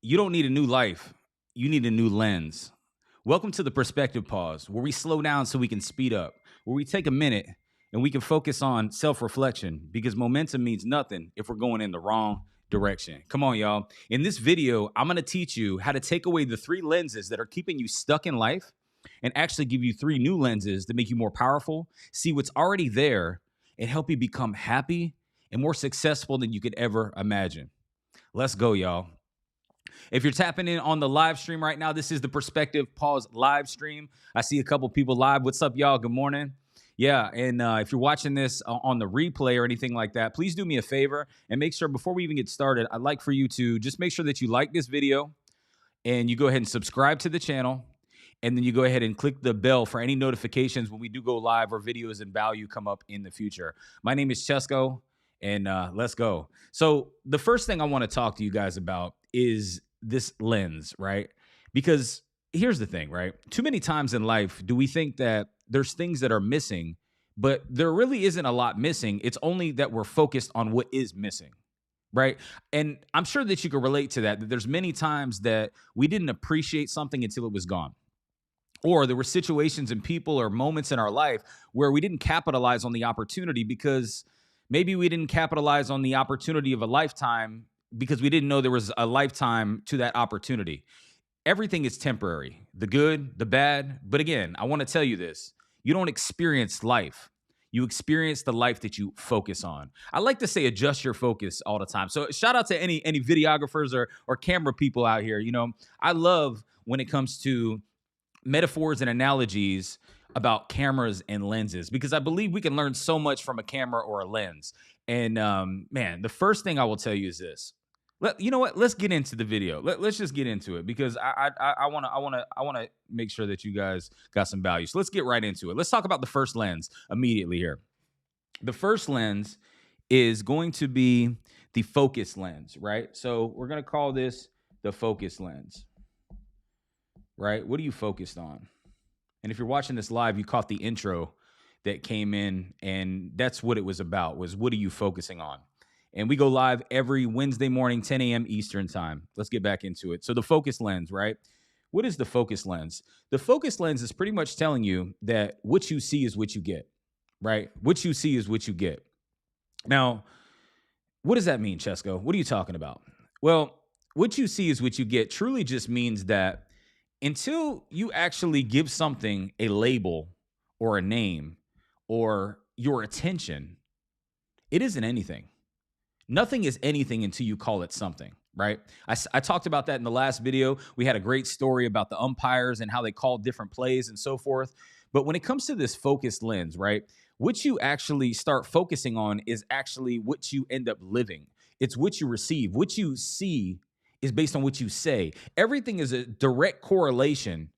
You don't need a new life. You need a new lens. Welcome to the perspective pause, where we slow down so we can speed up, where we take a minute and we can focus on self reflection because momentum means nothing if we're going in the wrong direction. Come on, y'all. In this video, I'm going to teach you how to take away the three lenses that are keeping you stuck in life and actually give you three new lenses that make you more powerful, see what's already there, and help you become happy and more successful than you could ever imagine. Let's go, y'all. If you're tapping in on the live stream right now, this is the Perspective Pause live stream. I see a couple people live. What's up, y'all? Good morning. Yeah, and if you're watching this on the replay or anything like that, please do me a favor and make sure before we even get started, I'd like for you to just make sure that you like this video and you go ahead and subscribe to the channel. And then you go ahead and click the bell for any notifications when we do go live or videos and value come up in the future. My name is Chesco, and let's go. So the first thing I want to talk to you guys about is this lens, right? Because here's the thing, right? Too many times in life do we think that there's things that are missing, but there really isn't a lot missing. It's only that we're focused on what is missing, right? And I'm sure that you can relate to that there's many times that we didn't appreciate something until it was gone. Or there were situations and people or moments in our life where we didn't capitalize on the opportunity because maybe we didn't capitalize on the opportunity of a lifetime because we didn't know there was a lifetime to that opportunity. Everything is temporary, the good, the bad. But again, I want to tell you this. You don't experience life. You experience the life that you focus on. I like to say adjust your focus all the time. So shout out to any videographers or camera people out here. You know, I love when it comes to metaphors and analogies about cameras and lenses because I believe we can learn so much from a camera or a lens. And man, the first thing I will tell you is this. You know what? Let's get into the video. Let's just get into it because I want to make sure that you guys got some value. So let's get right into it. Let's talk about the first lens immediately here. The first lens is going to be the focus lens, right? So we're going to call this the focus lens. Right? What are you focused on? And if you're watching this live, you caught the intro that came in, and that's what it was about, was what are you focusing on? And we go live every Wednesday morning, 10 a.m. Eastern time. Let's get back into it. So the focus lens, right? What is the focus lens? The focus lens is pretty much telling you that what you see is what you get, right? What you see is what you get. Now, what does that mean, Chesco? What are you talking about? Well, what you see is what you get truly just means that until you actually give something a label or a name or your attention, it isn't anything. Nothing is anything until you call it something, right? I talked about that in the last video. We had a great story about the umpires and how they called different plays and so forth. But when it comes to this focused lens, right, what you actually start focusing on is actually what you end up living. It's what you receive. What you see is based on what you say. Everything is a direct correlation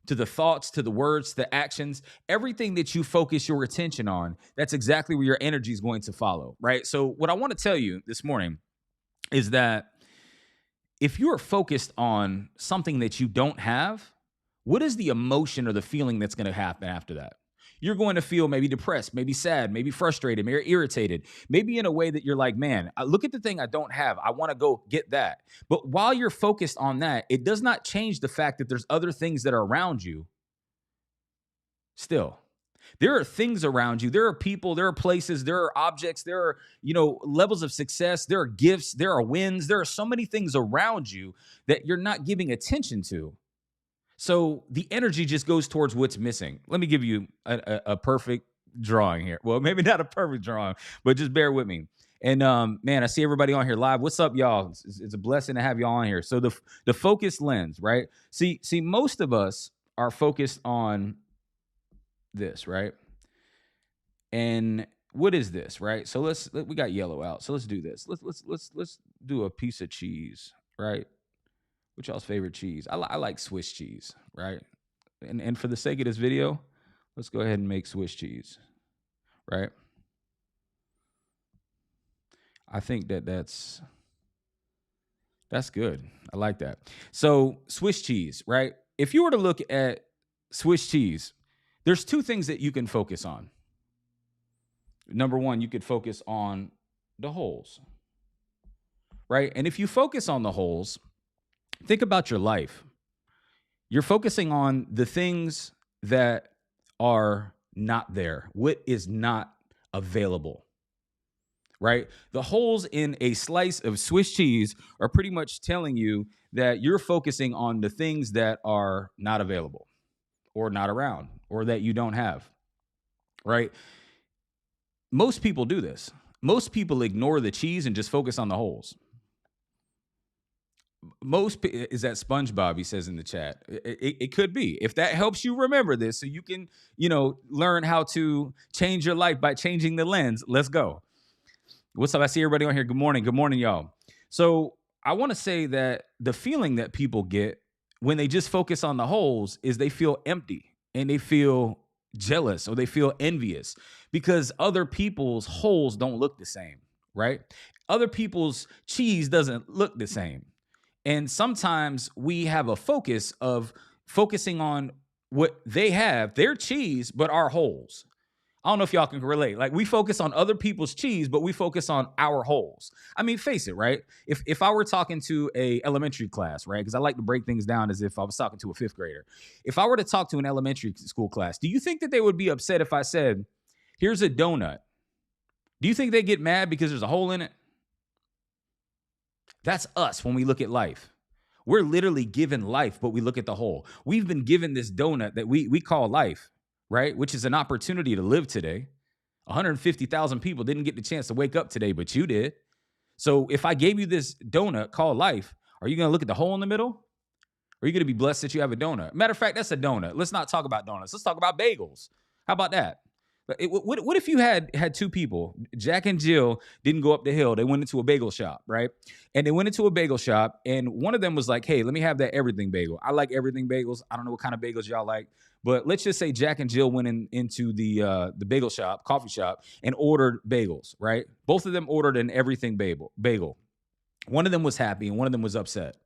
to the thoughts, to the words, the actions, everything that you focus your attention on. That's exactly where your energy is going to follow, right? So what I want to tell you this morning is that if you are focused on something that you don't have, what is the emotion or the feeling that's going to happen after that? You're going to feel maybe depressed, maybe sad, maybe frustrated, maybe irritated, maybe in a way that you're like, man, look at the thing I don't have. I want to go get that. But while you're focused on that, it does not change the fact that there's other things that are around you still. There are things around you. There are people, there are places, there are objects, there are, levels of success, there are gifts, there are wins. There are so many things around you that you're not giving attention to. So the energy just goes towards what's missing. Let me give you a perfect drawing here. Well, maybe not a perfect drawing, but just bear with me. And man, I see everybody on here live. What's up, y'all? It's a blessing to have y'all on here. So the focus lens, right? See, most of us are focused on this, right? And what is this, right? So we got yellow out. So let's do this. Let's do a piece of cheese, right? What's y'all's favorite cheese? I like Swiss cheese, right? And for the sake of this video, let's go ahead and make Swiss cheese, right? I think that's good. I like that. So Swiss cheese, right? If you were to look at Swiss cheese, there's two things that you can focus on. Number one, you could focus on the holes, right? And if you focus on the holes, Think about your life. You're focusing on the things that are not there, what is not available, right? The holes in a slice of Swiss cheese are pretty much telling you that you're focusing on the things that are not available or not around or that you don't have, right? Most people do this. Most people ignore the cheese and just focus on the holes. Is that SpongeBob, he says in the chat. It could be. If that helps you remember this so you can, learn how to change your life by changing the lens, let's go. What's up? I see everybody on here. Good morning. Good morning, y'all. So I want to say that the feeling that people get when they just focus on the holes is they feel empty and they feel jealous or they feel envious because other people's holes don't look the same, right? Other people's cheese doesn't look the same. And sometimes we have a focus of focusing on what they have, their cheese, but our holes. I don't know if y'all can relate. Like, we focus on other people's cheese, but we focus on our holes. I mean, face it, right? If I were talking to a elementary class, right? Because I like to break things down as if I was talking to a fifth grader. If I were to talk to an elementary school class, do you think that they would be upset if I said, here's a donut? Do you think they get mad because there's a hole in it? That's us when we look at life. We're literally given life, but we look at the whole. We've been given this donut that we call life, right? Which is an opportunity to live today. 150,000 people didn't get the chance to wake up today, but you did. So if I gave you this donut called life, are you going to look at the hole in the middle? Or are you going to be blessed that you have a donut? Matter of fact, that's a donut. Let's not talk about donuts. Let's talk about bagels. How about that? What if you had two people, Jack and Jill, didn't go up the hill. They went into a bagel shop, right? And they went into a bagel shop, and one of them was like, hey, let me have that everything bagel. I like everything bagels. I don't know what kind of bagels y'all like, but let's just say Jack and Jill went into the bagel shop, coffee shop, and ordered bagels, right? Both of them ordered an everything bagel. One of them was happy, and one of them was upset.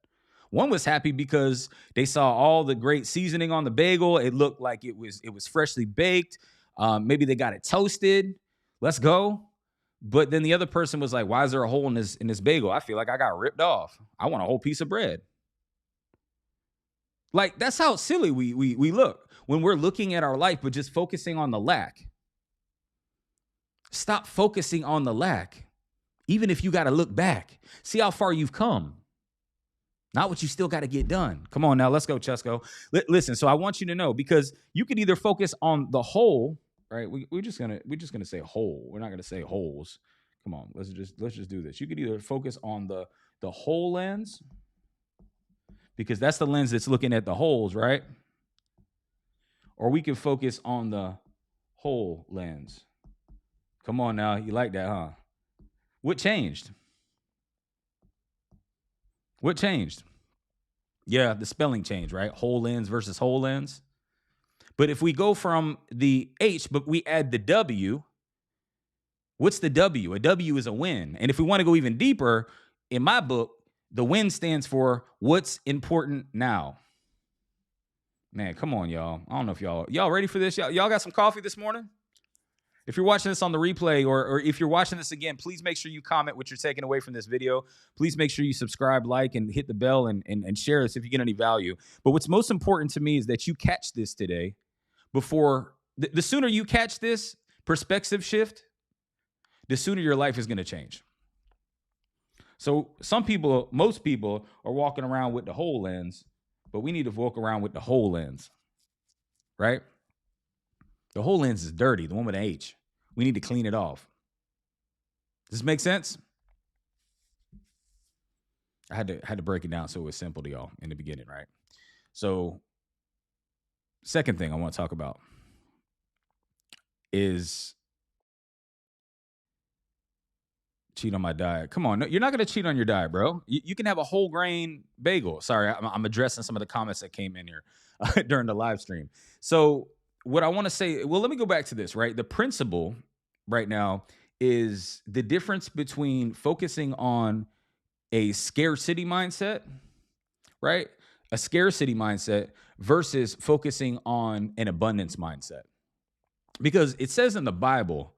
One was happy because they saw all the great seasoning on the bagel. It looked like it was freshly baked. Maybe they got it toasted. Let's go. But then the other person was like, why is there a hole in this bagel? I feel like I got ripped off. I want a whole piece of bread. Like, that's how silly we look when we're looking at our life, but just focusing on the lack. Stop focusing on the lack. Even if you got to look back, see how far you've come. Not what you still got to get done. Come on now, let's go, Chesco. Listen, so I want you to know, because you could either focus on the whole, right? We're just gonna say whole. We're not gonna say holes. Come on, let's just do this. You could either focus on the whole lens, because that's the lens that's looking at the holes, right? Or we can focus on the whole lens. Come on now, you like that, huh? What changed? What changed? Yeah, the spelling changed, right? Whole lens versus whole lens. But if we go from the H, but we add the W, what's the W? A W is a win. And if we want to go even deeper, in my book, the win stands for what's important now. Man, come on, y'all. I don't know if y'all ready for this? Y'all got some coffee this morning? If you're watching this on the replay, or if you're watching this again, please make sure you comment what you're taking away from this video. Please make sure you subscribe, like, and hit the bell and share this if you get any value. But what's most important to me is that you catch this today before, the sooner you catch this perspective shift, the sooner your life is going to change. So most people are walking around with the whole lens, but we need to walk around with the whole lens, right? The whole lens is dirty, the one with an H. We need to clean it off. Does this make sense? I had to break it down so it was simple to y'all in the beginning, right? So, second thing I want to talk about is cheat on my diet. Come on, no, you're not going to cheat on your diet, bro. You can have a whole grain bagel. Sorry, I'm addressing some of the comments that came in here during the live stream. So, what I want to say, well, let me go back to this, right? The principle right now is the difference between focusing on a scarcity mindset, right? A scarcity mindset versus focusing on an abundance mindset. Because it says in the Bible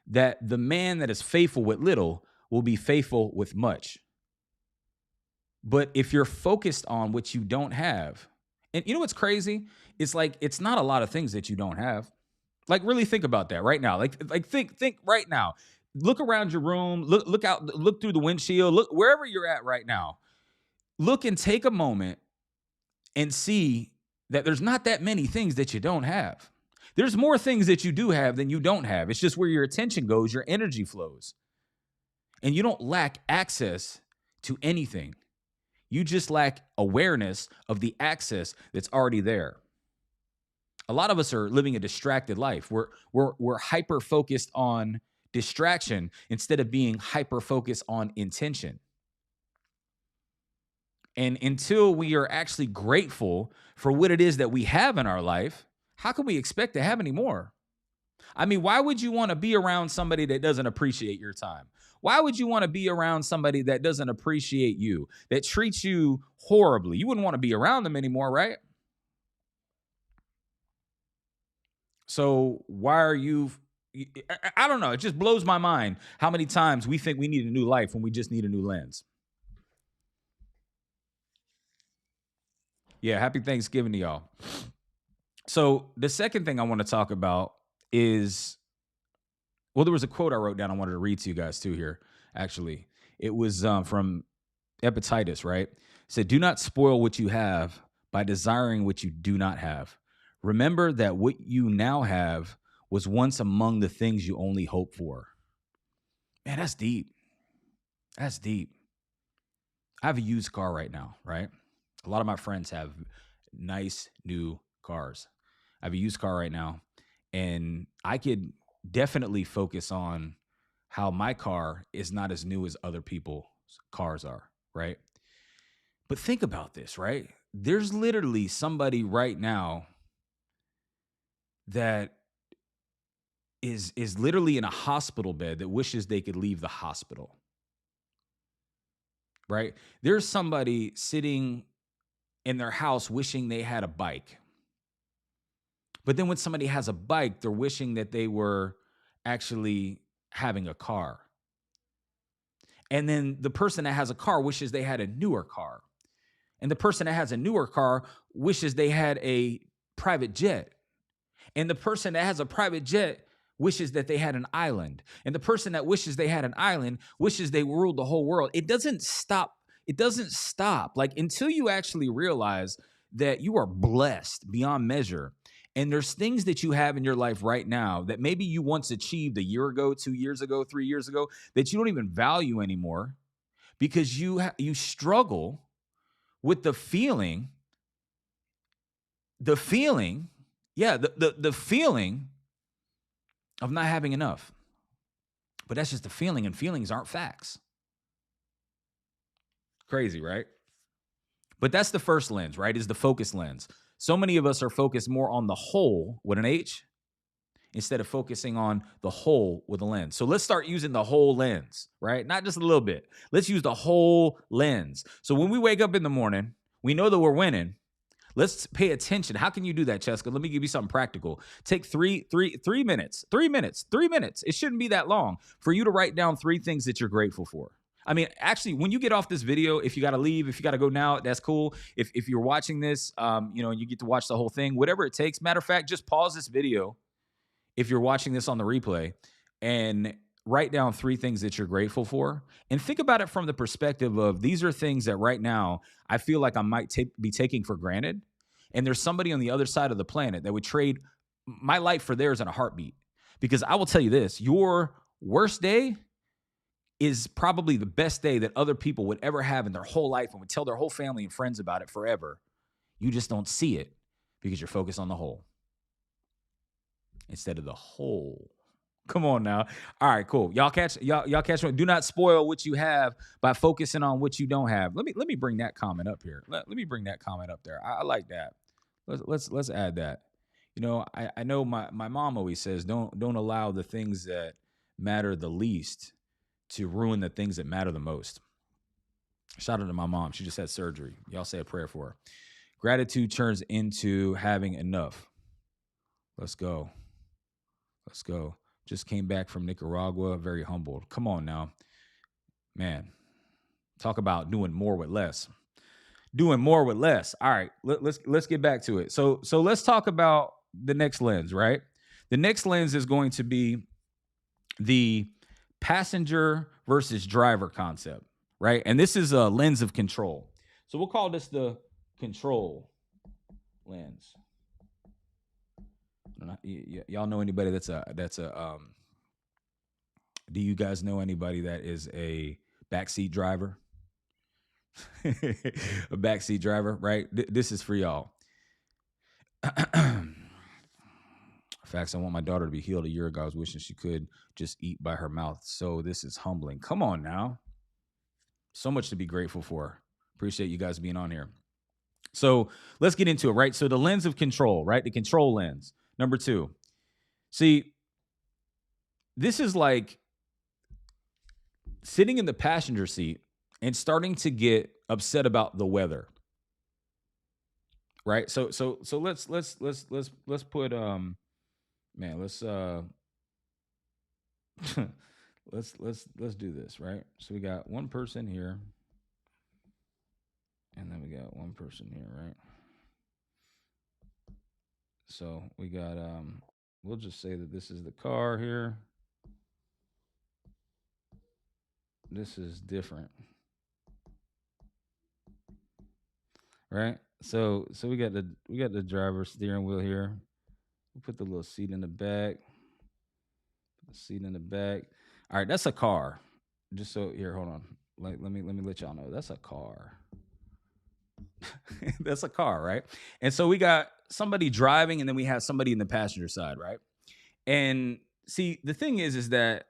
that the man that is faithful with little will be faithful with much. But if you're focused on what you don't have, and you know what's crazy? It's like it's not a lot of things that you don't have. Like really think about that right now. Like think right now. Look around your room, look out, look through the windshield, look wherever you're at right now. Look and take a moment and see that there's not that many things that you don't have. There's more things that you do have than you don't have. It's just where your attention goes, your energy flows. And you don't lack access to anything. You just lack awareness of the access that's already there. A lot of us are living a distracted life. We're hyper focused on distraction instead of being hyper focused on intention. And until we are actually grateful for what it is that we have in our life, how can we expect to have any more? I mean, why would you want to be around somebody that doesn't appreciate your time? Why would you want to be around somebody that doesn't appreciate you, that treats you horribly? You wouldn't want to be around them anymore, right? So why are you? I don't know. It just blows my mind how many times we think we need a new life when we just need a new lens. Yeah, happy Thanksgiving to y'all. So the second thing I want to talk about is, well, there was a quote I wrote down I wanted to read to you guys too here, actually. It was from Epictetus, right? It said, do not spoil what you have by desiring what you do not have. Remember that what you now have was once among the things you only hope for. Man, that's deep. That's deep. I have a used car right now, right? A lot of my friends have nice new cars. I have a used car right now, and I could definitely focus on how my car is not as new as other people's cars are, right? But think about this, right? There's literally somebody right now that is literally in a hospital bed that wishes they could leave the hospital, right? There's somebody sitting in their house wishing they had a bike. But then when somebody has a bike, they're wishing that they were actually having a car. And then the person that has a car wishes they had a newer car. And the person that has a newer car wishes they had a private jet. And the person that has a private jet wishes that they had an island. And the person that wishes they had an island wishes they ruled the whole world. It doesn't stop. It doesn't stop. Like until you actually realize that you are blessed beyond measure. And there's things that you have in your life right now that maybe you once achieved a year ago, 2 years ago, 3 years ago, that you don't even value anymore because you struggle with the feeling, yeah, the feeling of not having enough. But that's just the feeling, and feelings aren't facts. Crazy, right? But that's the first lens, right? Is the focus lens. So many of us are focused more on the whole with an H instead of focusing on the whole with a lens. So let's start using the whole lens, right? Not just a little bit. Let's use the whole lens. So when we wake up in the morning, we know that we're winning. Let's pay attention. How can you do that, Cheska? Let me give you something practical. Take 3 minutes. 3 minutes. It shouldn't be that long for you to write down 3 things that you're grateful for. I mean, actually, when you get off this video, if you got to leave, if you got to go now, that's cool. If you're watching this, and you get to watch the whole thing, whatever it takes. Matter of fact, just pause this video if you're watching this on the replay and write down 3 things that you're grateful for. And think about it from the perspective of these are things that right now I feel like I might be taking for granted. And there's somebody on the other side of the planet that would trade my life for theirs in a heartbeat. Because I will tell you this, your worst day is probably the best day that other people would ever have in their whole life and would tell their whole family and friends about it forever. You just don't see it because you're focused on the whole instead of the whole. Come on now. All right, cool. Y'all catch one. Do not spoil what you have by focusing on what you don't have. Let me bring that comment up here. Let me bring that comment up there. I like that. Let's add that. I know my mom always says don't allow the things that matter the least to ruin the things that matter the most. Shout out to my mom. She just had surgery. Y'all say a prayer for her. Gratitude turns into having enough. Let's go. Just came back from Nicaragua, very humbled. Come on now. Man, Talk about doing more with less. Doing more with less. All right, let's get back to it. So let's talk about the next lens, right? The next lens is going to be the passenger versus driver concept, right? And this is a lens of control. So we'll call this the control lens. Y'all know anybody that's a do you guys know anybody that is a backseat driver? A backseat driver, right? This is for y'all. Facts, I want my daughter to be healed a year ago. I was wishing she could just eat by her mouth. So this is humbling. Come on now. So much to be grateful for. Appreciate you guys being on here. So let's get into it, right? So the lens of control, right? The control lens. Number 2. See, this is like sitting in the passenger seat and starting to get upset about the weather. Right? So let's put man, let's let's do this, right? So we got one person here, and then we got one person here, right? So we got we'll just say that this is the car here. This is different. Right? So we got the driver's steering wheel here. We put the little seat in the back. Put the seat in the back. All right, that's a car. Just so here, hold on. Like let me let y'all know that's a car. That's a car, right? And so we got somebody driving, and then we have somebody in the passenger side, right? And see, the thing is that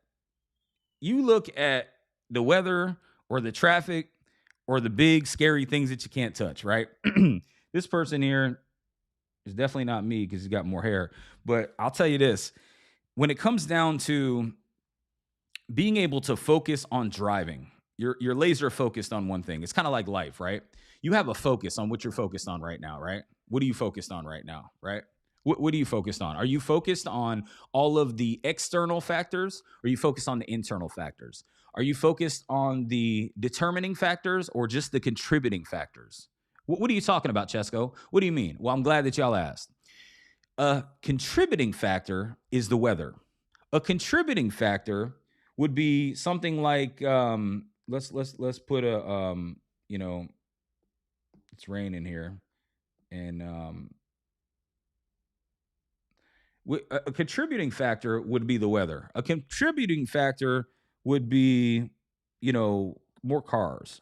you look at the weather or the traffic or the big scary things that you can't touch, right? This person here is definitely not me because he's got more hair. But I'll tell you this, when it comes down to being able to focus on driving, you're laser focused on one thing. It's kind of like life, right? You have a focus on what you're focused on right now, right? What are you focused on right now, right? What are you focused on? Are you focused on all of the external factors, or are you focused on the internal factors? Are you focused on the determining factors or just the contributing factors? What are you talking about, Chesco? What do you mean? Well, I'm glad that y'all asked. A contributing factor is the weather. A contributing factor would be something like let's put a you know, it's raining here, and a contributing factor would be the weather. A contributing factor would be, you know, more cars.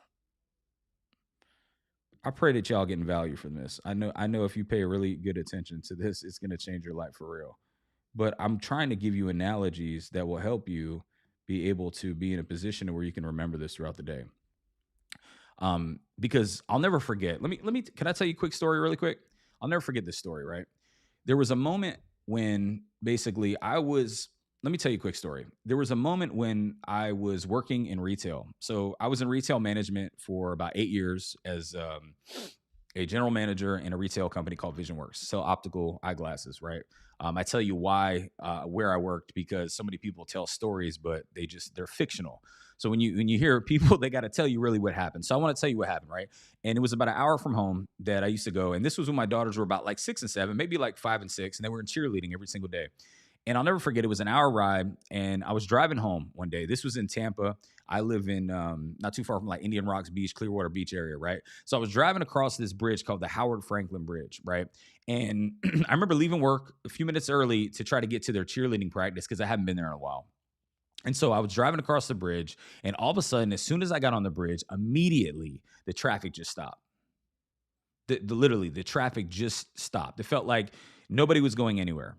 I pray that y'all getting value from this. I know if you pay really good attention to this, it's going to change your life for real. But I'm trying to give you analogies that will help you be able to be in a position where you can remember this throughout the day. Because I'll never forget. Can I tell you a quick story really quick? I'll never forget this story, right? There was a moment when basically let me tell you a quick story. There was a moment when I was working in retail. So I was in retail management for about 8 years as a general manager in a retail company called VisionWorks. So optical eyeglasses, right? I tell you why, where I worked, because so many people tell stories, but they're fictional. So when you hear people, they got to tell you really what happened. So I want to tell you what happened, right? And it was about an hour from home that I used to go. And this was when my daughters were about like 6 and 7, maybe like 5 and 6. And they were in cheerleading every single day. And I'll never forget, it was an hour ride. And I was driving home one day. This was in Tampa. I live in not too far from like Indian Rocks Beach, Clearwater Beach area, right? So I was driving across this bridge called the Howard Franklin Bridge, right? And I remember leaving work a few minutes early to try to get to their cheerleading practice because I hadn't been there in a while. And so I was driving across the bridge, and all of a sudden, as soon as I got on the bridge, immediately the traffic just stopped. Literally, the traffic just stopped. It felt like nobody was going anywhere.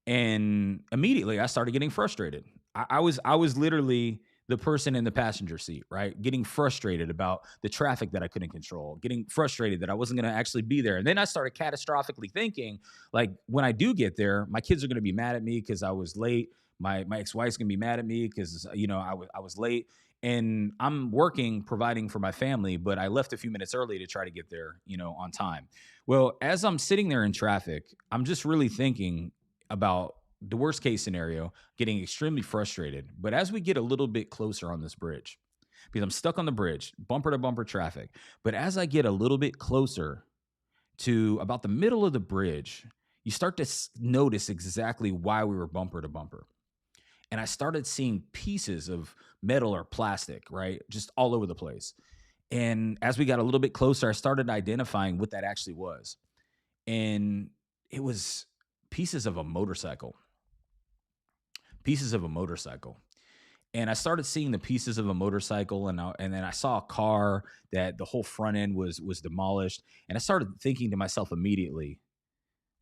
And immediately I started getting frustrated. I was literally the person in the passenger seat, right? Getting frustrated about the traffic that I couldn't control, getting frustrated that I wasn't going to actually be there. And then I started catastrophically thinking, like, when I do get there, my kids are going to be mad at me because I was late. My ex-wife's going to be mad at me because, you know, I was late. And I'm working, providing for my family, but I left a few minutes early to try to get there, you know, on time. Well, as I'm sitting there in traffic, I'm just really thinking about the worst case scenario, getting extremely frustrated. But as we get a little bit closer on this bridge, because I'm stuck on the bridge, bumper to bumper traffic. But as I get a little bit closer to about the middle of the bridge, you start to notice exactly why we were bumper to bumper. And I started seeing pieces of metal or plastic, right? Just all over the place. And as we got a little bit closer, I started identifying what that actually was. And it was pieces of a motorcycle. Pieces of a motorcycle. And I started seeing the pieces of a motorcycle, and then I saw a car that the whole front end was demolished. And I started thinking to myself immediately,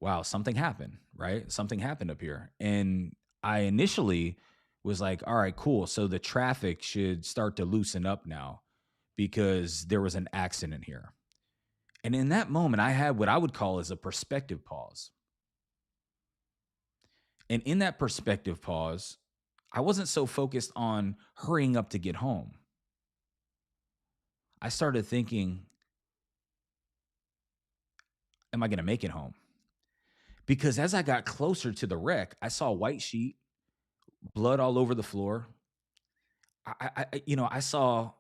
wow, something happened, right? Something happened up here. And I initially was like, all right, cool. So the traffic should start to loosen up now because there was an accident here. And in that moment, I had what I would call as a perspective pause. And in that perspective pause, I wasn't so focused on hurrying up to get home. I started thinking, am I going to make it home? Because as I got closer to the wreck, I saw a white sheet, blood all over the floor. I saw,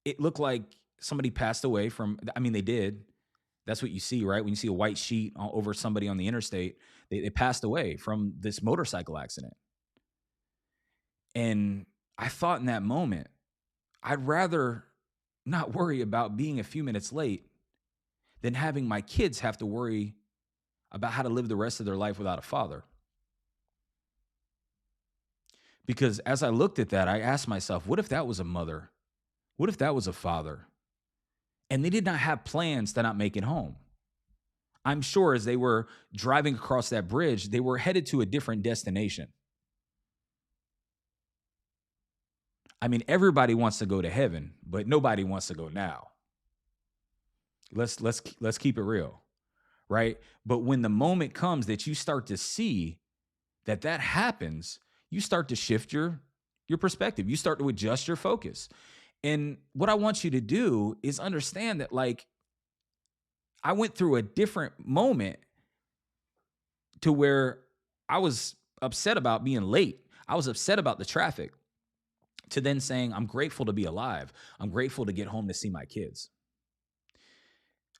it looked like somebody passed away from, I mean, they did. That's what you see, right? When you see a white sheet over somebody on the interstate, they passed away from this motorcycle accident. And I thought in that moment, I'd rather not worry about being a few minutes late than having my kids have to worry about how to live the rest of their life without a father. Because as I looked at that, I asked myself, what if that was a mother? What if that was a father? And they did not have plans to not make it home. I'm sure as they were driving across that bridge, they were headed to a different destination. I mean, everybody wants to go to heaven, but nobody wants to go now. Let's keep it real, right? But when the moment comes that you start to see that happens, you start to shift your perspective. You start to adjust your focus. And what I want you to do is understand that, like, I went through a different moment to where I was upset about being late. I was upset about the traffic, to then saying, I'm grateful to be alive. I'm grateful to get home to see my kids.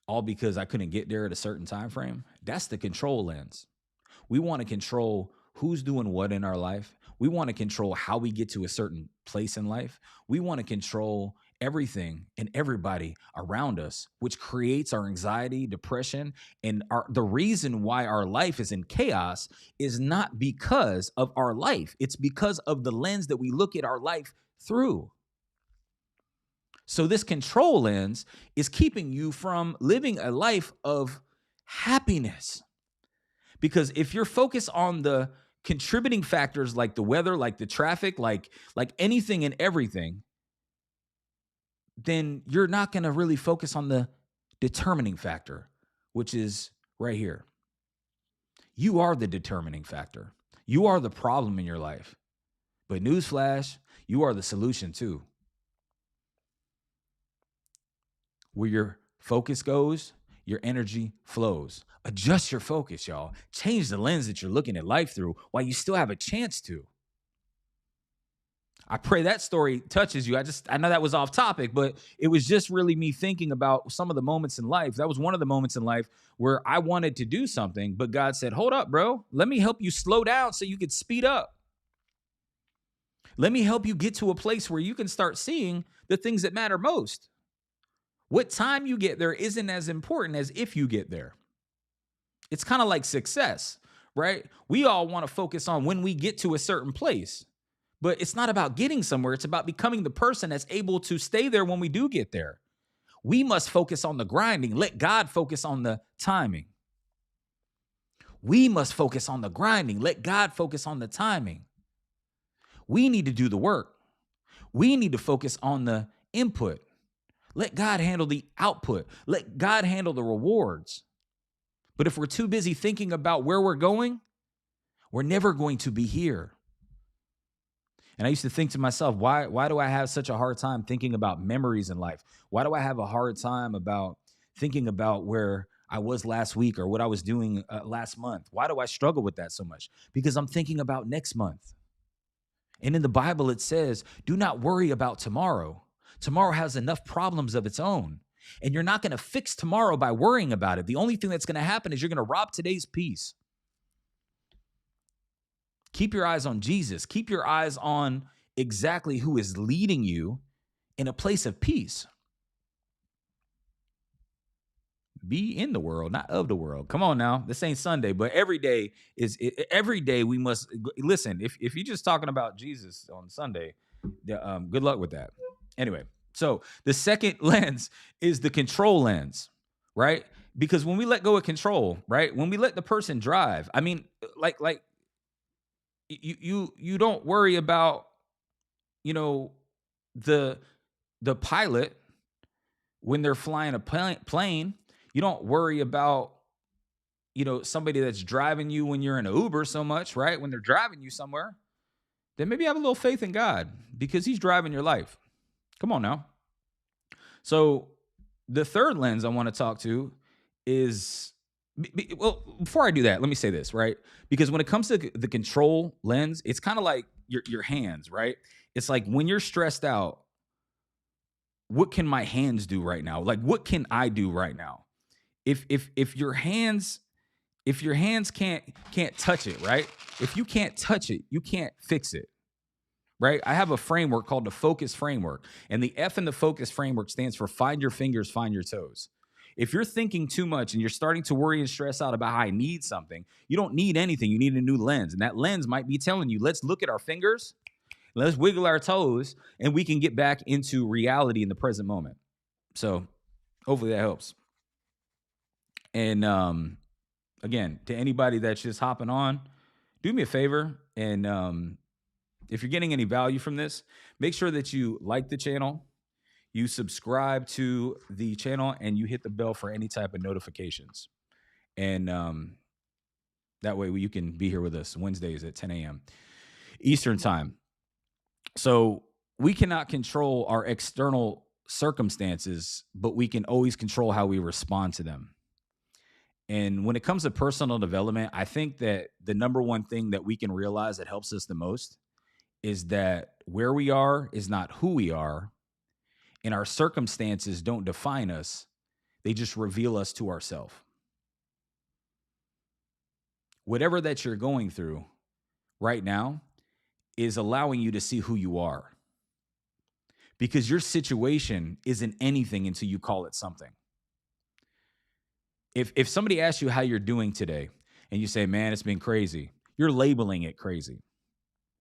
All because I couldn't get there at a certain time frame. That's the control lens. We want to control who's doing what in our life. We want to control how we get to a certain place in life. We want to control everything and everybody around us, which creates our anxiety, depression, and the reason why our life is in chaos is not because of our life. It's because of the lens that we look at our life through. So this control lens is keeping you from living a life of happiness. Because if you're focused on the contributing factors like the weather, like the traffic, like anything and everything, then you're not going to really focus on the determining factor, which is right here. You are the determining factor. You are the problem in your life. But newsflash, you are the solution too. Where your focus goes, your energy flows. Adjust your focus, y'all. Change the lens that you're looking at life through while you still have a chance to. I pray that story touches you. I know that was off topic, but it was just really me thinking about some of the moments in life. That was one of the moments in life where I wanted to do something, but God said, hold up, bro. Let me help you slow down so you could speed up. Let me help you get to a place where you can start seeing the things that matter most. What time you get there isn't as important as if you get there. It's kind of like success, right? We all want to focus on when we get to a certain place, but it's not about getting somewhere. It's about becoming the person that's able to stay there when we do get there. We must focus on the grinding. Let God focus on the timing. We must focus on the grinding. Let God focus on the timing. We need to do the work. We need to focus on the input. Let God handle the output. Let God handle the rewards. But if we're too busy thinking about where we're going, we're never going to be here. And I used to think to myself, why do I have such a hard time thinking about memories in life? Why do I have a hard time about thinking about where I was last week or what I was doing last month? Why do I struggle with that so much? Because I'm thinking about next month. And in the Bible, it says, do not worry about tomorrow. Tomorrow has enough problems of its own. And you're not going to fix tomorrow by worrying about it. The only thing that's going to happen is you're going to rob today's peace. Keep your eyes on Jesus. Keep your eyes on exactly who is leading you in a place of peace. Be in the world, not of the world. Come on now. This ain't Sunday, but every day we must listen. If you're just talking about Jesus on Sunday, good luck with that. Anyway, so the second lens is the control lens, right? Because when we let go of control, right? When we let the person drive, I mean, like you don't worry about, the pilot when they're flying a plane. You don't worry about, somebody that's driving you when you're in an Uber so much, right? When they're driving you somewhere, then maybe have a little faith in God because he's driving your life. Come on now. So the third lens I want to talk to is, well, before I do that, let me say this, right? Because when it comes to the control lens, it's kind of like your hands, right? It's like when you're stressed out, what can my hands do right now? Like, what can I do right now? If your hands can't touch it, right? If you can't touch it, you can't fix it. Right? I have a framework called the focus framework. And the F in the focus framework stands for find your fingers, find your toes. If you're thinking too much and you're starting to worry and stress out about how I need something, you don't need anything. You need a new lens. And that lens might be telling you, let's look at our fingers, let's wiggle our toes, and we can get back into reality in the present moment. So hopefully that helps. And again, to anybody that's just hopping on, do me a favor. And if you're getting any value from this, make sure that you like the channel, you subscribe to the channel, and you hit the bell for any type of notifications. And that way you can be here with us Wednesdays at 10 a.m. Eastern time. So we cannot control our external circumstances, but we can always control how we respond to them. And when it comes to personal development, I think that the number one thing that we can realize that helps us the most is that where we are is not who we are, and our circumstances don't define us. They just reveal us to ourselves. Whatever that you're going through right now is allowing you to see who you are. Because your situation isn't anything until you call it something. If somebody asks you how you're doing today and you say, man, it's been crazy, you're labeling it crazy.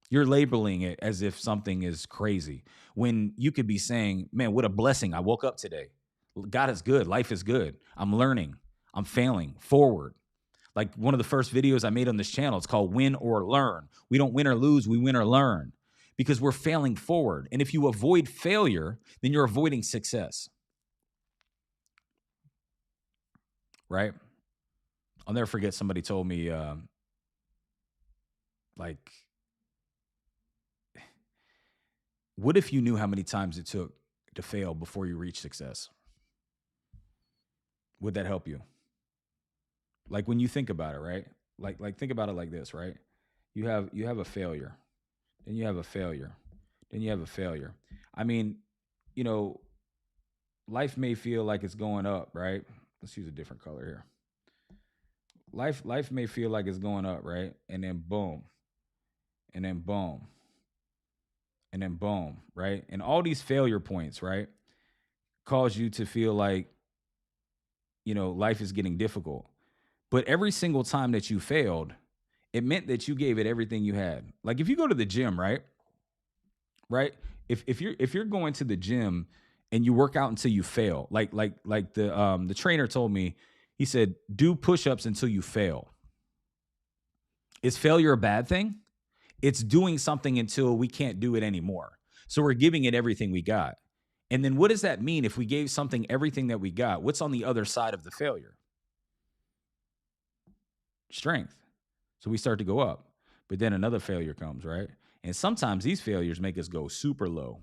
You're labeling it as if something is crazy when you could be saying, man, what a blessing. I woke up today. God is good. Life is good. I'm learning. I'm failing forward. Like one of the first videos I made on this channel, it's called Win or Learn. We don't win or lose. We win or learn because we're failing forward. And if you avoid failure, then you're avoiding success. Right? I'll never forget somebody told me, what if you knew how many times it took to fail before you reach success? Would that help you? Like when you think about it, right? Like think about it like this, right? You have a failure, then you have a failure, then you have a failure. I mean, life may feel like it's going up, right? Let's use a different color here. Life may feel like it's going up, right? And then boom. And then boom. And then boom, right? And all these failure points, right, cause you to feel like, life is getting difficult. But every single time that you failed, it meant that you gave it everything you had. Like if you go to the gym, right? Right? If you're going to the gym and you work out until you fail, like the trainer told me, he said, do push-ups until you fail. Is failure a bad thing? It's doing something until we can't do it anymore. So we're giving it everything we got. And then what does that mean if we gave something everything that we got? What's on the other side of the failure? Strength. So we start to go up. But then another failure comes, right? And sometimes these failures make us go super low.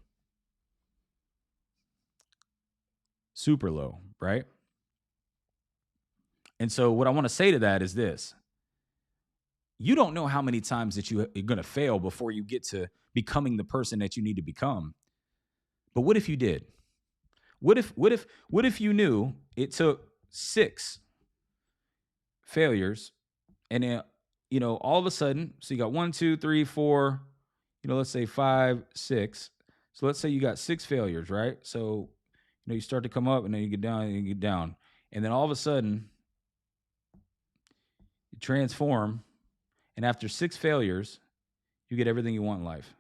Super low, right? And so what I want to say to that is this. you don't know how many times that you're going to fail before you get to becoming the person that you need to become. But what if you did? What if you knew it took 6 failures and then, all of a sudden, so you got 1, 2, 3, 4, let's say 5, 6. So let's say you got 6 failures, right? So, you start to come up and then you get down and you get down. And then all of a sudden, you transform. And after 6 failures, you get everything you want in life.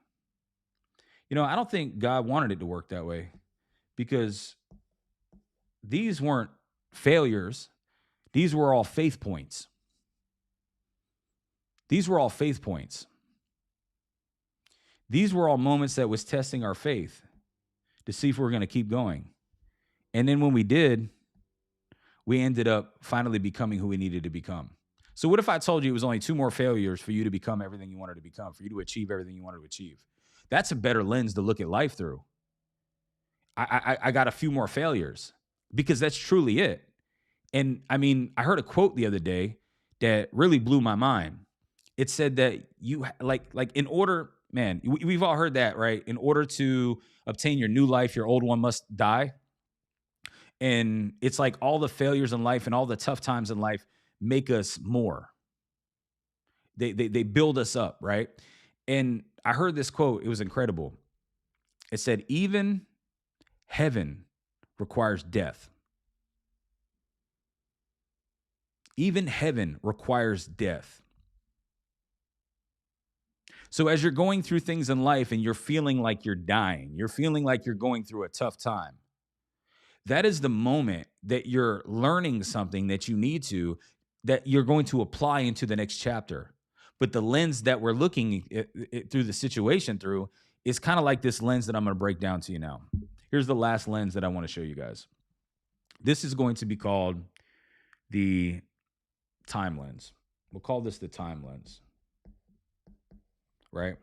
I don't think God wanted it to work that way, because these weren't failures. These were all faith points. These were all faith points. These were all moments that was testing our faith to see if we were going to keep going. And then when we did, we ended up finally becoming who we needed to become. So what if I told you it was only 2 more failures for you to become everything you wanted to become, for you to achieve everything you wanted to achieve? That's a better lens to look at life through. I got a few more failures, because that's truly it. And I mean, I heard a quote the other day that really blew my mind. It said that you like in order, man, we've all heard that, right? In order to obtain your new life, your old one must die. And it's like all the failures in life and all the tough times in life make us more. They build us up, right? And I heard this quote. It was incredible. It said, even heaven requires death. Even heaven requires death. So as you're going through things in life and you're feeling like you're dying, you're feeling like you're going through a tough time, that is the moment that you're learning something that you're going to apply into the next chapter. But the lens that we're looking at through the situation through is kind of like this lens that I'm going to break down to you now. Here's the last lens that I want to show you guys. This is going to be called the time lens. We'll call this the time lens, right?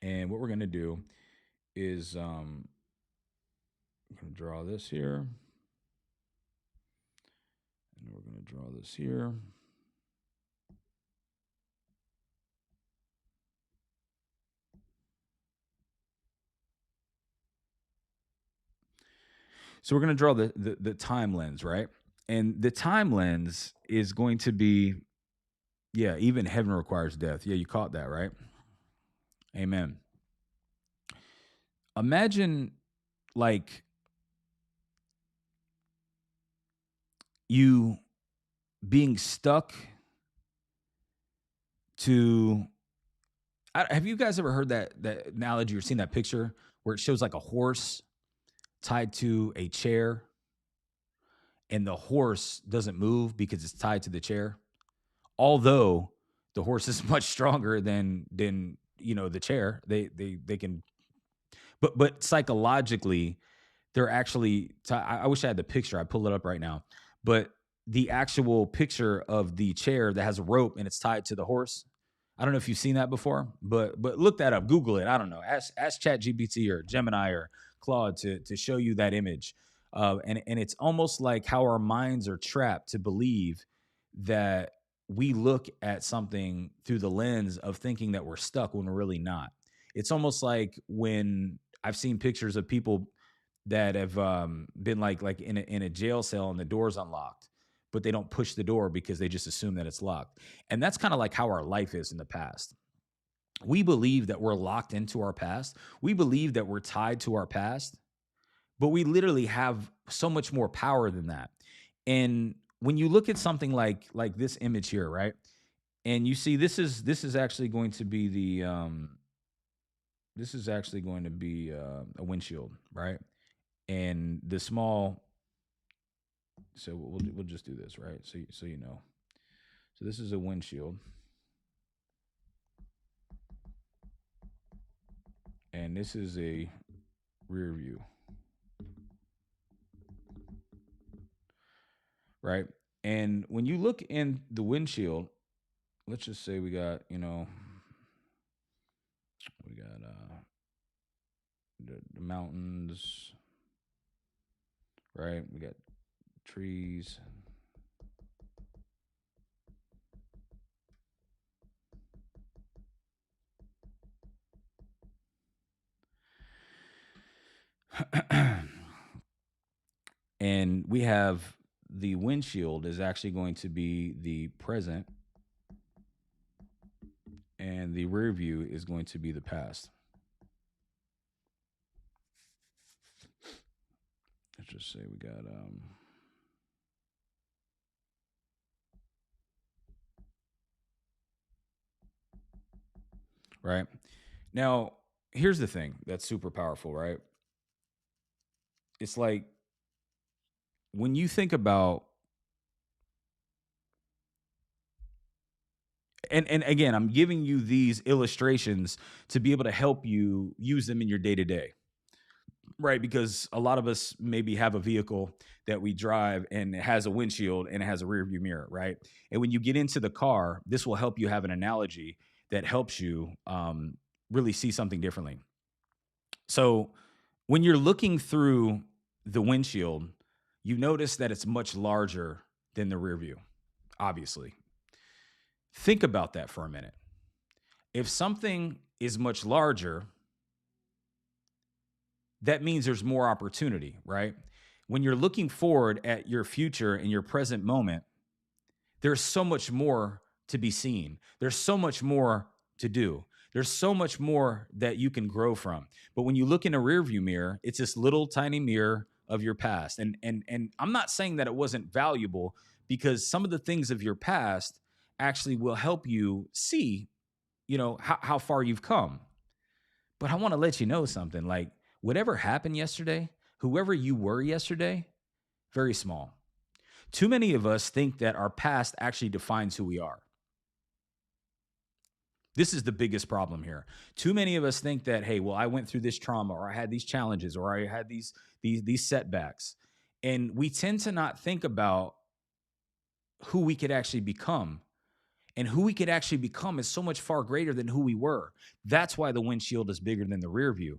And what we're going to do is I'm going to draw this here. And we're going to draw this here. So we're going to draw the time lens, right? And the time lens is going to be, even heaven requires death. Yeah, you caught that, right? Amen. Imagine like you being stuck to, have you guys ever heard that analogy or seen that picture where it shows like a horse tied to a chair and the horse doesn't move because it's tied to the chair? Although the horse is much stronger than the chair, they can, but psychologically, they're actually. I wish I had the picture. I pull it up right now, but the actual picture of the chair that has a rope and it's tied to the horse. I don't know if you've seen that before, but look that up, Google it. I don't know. Ask ChatGPT or Gemini or Claude to show you that image. And it's almost like how our minds are trapped to believe that we look at something through the lens of thinking that we're stuck when we're really not. It's almost like when I've seen pictures of people that have been like in a jail cell and the door's unlocked, but they don't push the door because they just assume that it's locked. And that's kind of like how our life is in the past. We believe that we're locked into our past. We believe that we're tied to our past, but we literally have so much more power than that. And when you look at something like this image here, right? And you see this is actually going to be a windshield, right? And the small, so we'll just do this, right? So you know. So this is a windshield. And this is a rear view. Right? And when you look in the windshield, let's just say we got the mountains, right? We got trees. have the windshield is actually going to be the present, and the rear view is going to be the past. Let's just say we got right now. Here's the thing that's super powerful, right? It's like when you think about, and again, I'm giving you these illustrations to be able to help you use them in your day to day, right? Because a lot of us maybe have a vehicle that we drive and it has a windshield and it has a rear view mirror, right? And when you get into the car, this will help you have an analogy that helps you really see something differently. So when you're looking through the windshield, you notice that it's much larger than the rear view, obviously. Think about that for a minute. If something is much larger, that means there's more opportunity, right? When you're looking forward at your future and your present moment, there's so much more to be seen. There's so much more to do. There's so much more that you can grow from. But when you look in a rearview mirror, it's this little tiny mirror of your past. And I'm not saying that it wasn't valuable, because some of the things of your past actually will help you see, how far you've come. But I want to let you know something. Like, whatever happened yesterday, whoever you were yesterday, very small. Too many of us think that our past actually defines who we are. This is the biggest problem here. Too many of us think that, hey, well, I went through this trauma, or I had these challenges, or I had these setbacks. And we tend to not think about who we could actually become. And who we could actually become is so much far greater than who we were. That's why the windshield is bigger than the rear view,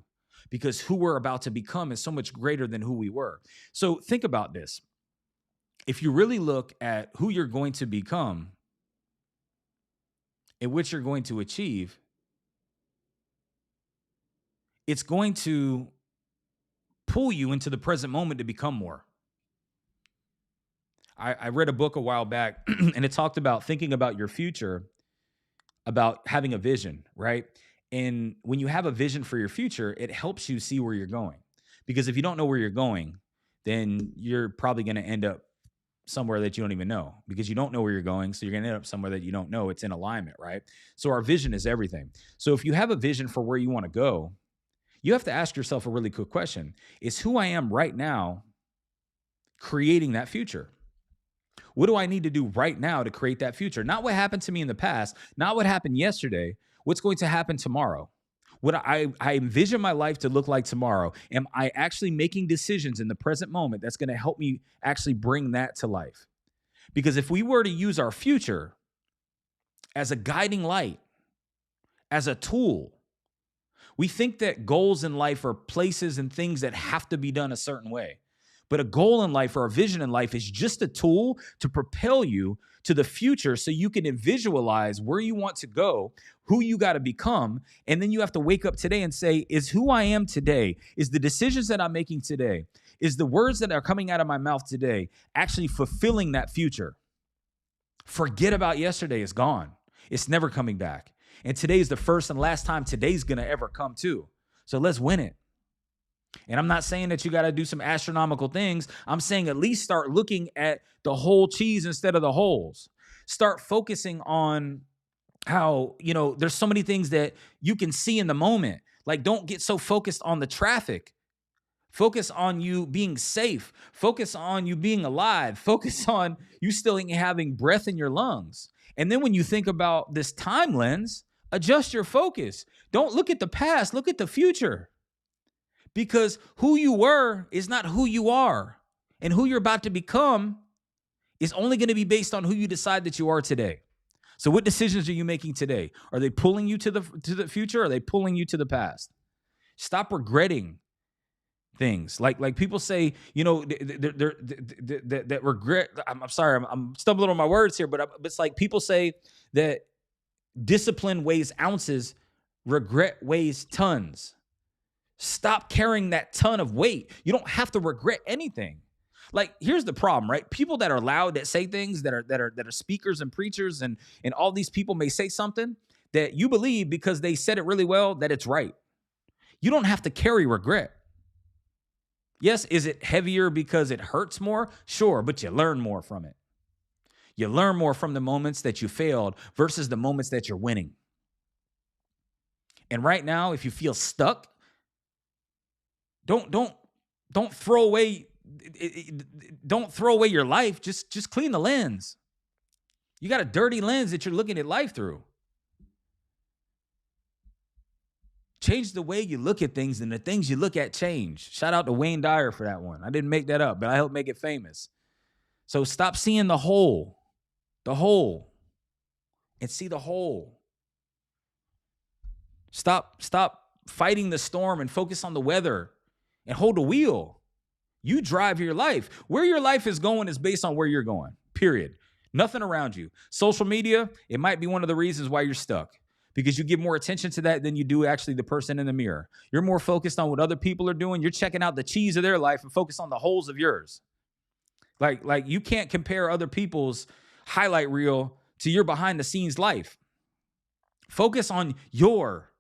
because who we're about to become is so much greater than who we were. So think about this. If you really look at who you're going to become and what you're going to achieve, it's going to pull you into the present moment to become more. I read a book a while back and it talked about thinking about your future, about having a vision, right? And when you have a vision for your future, it helps you see where you're going. Because if you don't know where you're going, then you're probably going to end up somewhere that you don't even know, because you don't know where you're going. So you're going to end up somewhere that you don't know. It's in alignment, right? So our vision is everything. So if you have a vision for where you want to go, you have to ask yourself a really quick question. Is who I am right now creating that future? What do I need to do right now to create that future? Not what happened to me in the past, not what happened yesterday, what's going to happen tomorrow? What I envision my life to look like tomorrow. Am I actually making decisions in the present moment that's going to help me actually bring that to life? Because if we were to use our future as a guiding light, as a tool, we think that goals in life are places and things that have to be done a certain way. But a goal in life or a vision in life is just a tool to propel you to the future so you can visualize where you want to go, who you got to become. And then you have to wake up today and say, is who I am today, is the decisions that I'm making today, is the words that are coming out of my mouth today actually fulfilling that future? Forget about yesterday. It's gone. It's never coming back. And today is the first and last time today's going to ever come too. So let's win it. And I'm not saying that you got to do some astronomical things. I'm saying at least start looking at the whole cheese instead of the holes. Start focusing on how, there's so many things that you can see in the moment. Like, don't get so focused on the traffic. Focus on you being safe. Focus on you being alive. Focus on you still having breath in your lungs. And then when you think about this time lens, adjust your focus. Don't look at the past. Look at the future. Because who you were is not who you are. And who you're about to become is only going to be based on who you decide that you are today. So what decisions are you making today? Are they pulling you to the future? Or are they pulling you to the past? Stop regretting things. Like people say, that regret. I'm sorry, I'm stumbling on my words here, but it's like people say that discipline weighs ounces, regret weighs tons. Stop carrying that ton of weight. You don't have to regret anything. Like, here's the problem, right? People that are loud, that say things, that are speakers and preachers, and all these people may say something that you believe because they said it really well, that it's right. You don't have to carry regret. Yes, is it heavier because it hurts more? Sure, but you learn more from it. You learn more from the moments that you failed versus the moments that you're winning. And right now, if you feel stuck, don't throw away don't throw away your life. Just clean the lens. You got a dirty lens that you're looking at life through. Change the way you look at things, and the things you look at change. Shout out to Wayne Dyer for that one. I didn't make that up, but I helped make it famous. So stop seeing the hole, and see the whole. Stop fighting the storm and focus on the weather and hold the wheel. You drive your life. Where your life is going is based on where you're going, period. Nothing around you. Social media, it might be one of the reasons why you're stuck, because you give more attention to that than you do actually the person in the mirror. You're more focused on what other people are doing. You're checking out the cheese of their life and focus on the holes of yours. Like you can't compare other people's highlight reel to your behind the scenes life. Focus on your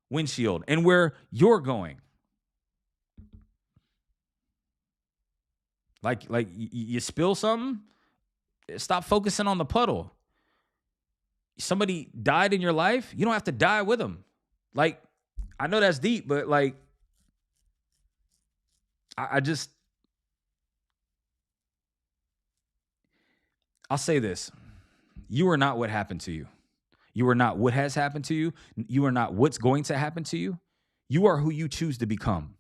windshield and where you're going. Like you spill something, stop focusing on the puddle. Somebody died in your life, you don't have to die with them. Like, I know that's deep, but like, I'll say this. You are not what happened to you. You are not what has happened to you. You are not what's going to happen to you. You are who you choose to become.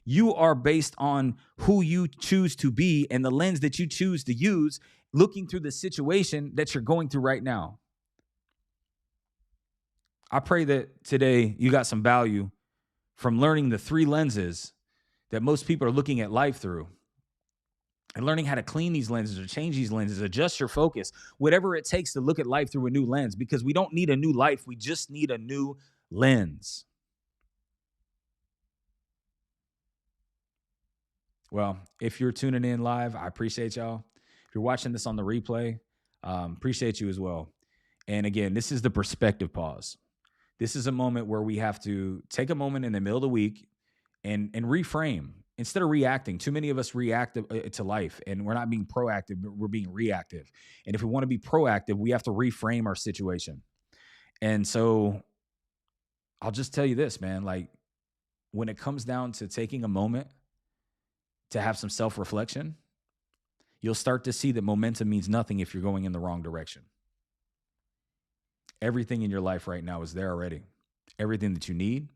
You are based on who you choose to be and the lens that you choose to use, looking through the situation that you're going through right now. I pray that today you got some value from learning the 3 lenses that most people are looking at life through, and learning how to clean these lenses or change these lenses, adjust your focus, whatever it takes to look at life through a new lens, because we don't need a new life. We just need a new lens. Well, if you're tuning in live, I appreciate y'all. If you're watching this on the replay, appreciate you as well. And again, this is the perspective pause. This is a moment where we have to take a moment in the middle of the week and reframe. Instead of reacting, too many of us react to life, and we're not being proactive, but we're being reactive. And if we want to be proactive, we have to reframe our situation. And so I'll just tell you this, man, like, when it comes down to taking a moment to have some self-reflection, you'll start to see that momentum means nothing if you're going in the wrong direction. Everything in your life right now is there already. Everything that you need.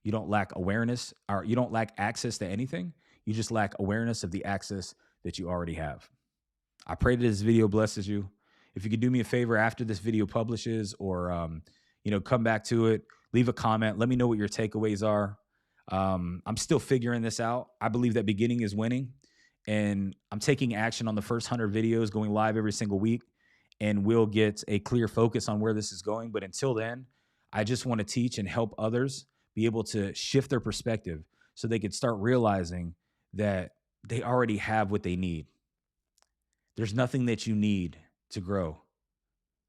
You don't lack awareness, or you don't lack access to anything. You just lack awareness of the access that you already have. I pray that this video blesses you. If you could do me a favor after this video publishes, or come back to it, leave a comment. Let me know what your takeaways are. I'm still figuring this out. I believe that beginning is winning, and I'm taking action on the first 100 videos, going live every single week, and we'll get a clear focus on where this is going. But until then, I just want to teach and help others be able to shift their perspective so they can start realizing that they already have what they need. There's nothing that you need to grow.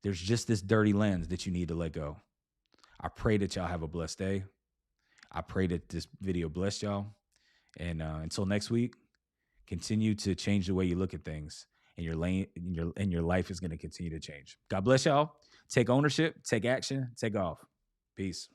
There's just this dirty lens that you need to let go. I pray that y'all have a blessed day. I pray that this video blessed y'all. And until next week, continue to change the way you look at things, and your life is going to continue to change. God bless y'all. Take ownership, take action, take off. Peace.